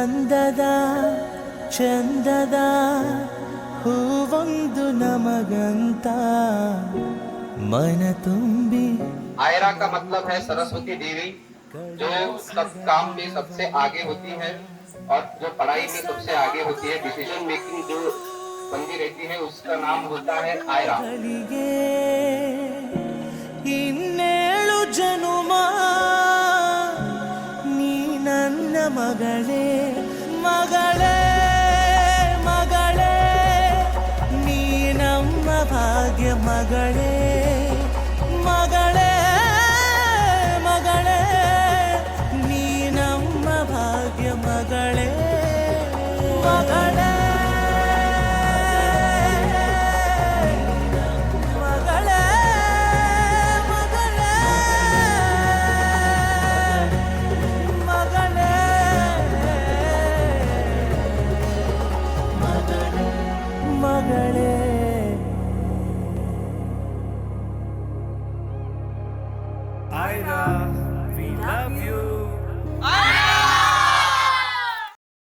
ಅಂದದ ಚಂದದ ಹೂವೊಂದು ನಮಗಂತ ಮನ ತುಂಬಿ. आयरा का मतलब है सरस्वती देवी, जो सब काम में सबसे आगे होती है और जो पढ़ाई में सबसे आगे होती है। डिसीजन मेकिंग जो बंदी रहती है उसका नाम होता है आयरा। ಇನ್ನೇಳು ಜನುಮ ನೀ ನನ್ನ ಮಗಳೇ ಮಗಳೇ ಮಗಳೇ, ನೀ ನಮ್ಮ ಭಾಗ್ಯ ಮಗಳೇ ಮಗಳೇ ಮಗಳೇ, ನೀ ನಮ್ಮ ಭಾಗ್ಯ ಮಗಳೇ ಮಗಳೇ ಮಗಳೇ ಮಗಳೇ ಮಗಳೇ ಮಗಳೇ. Ira, we love you.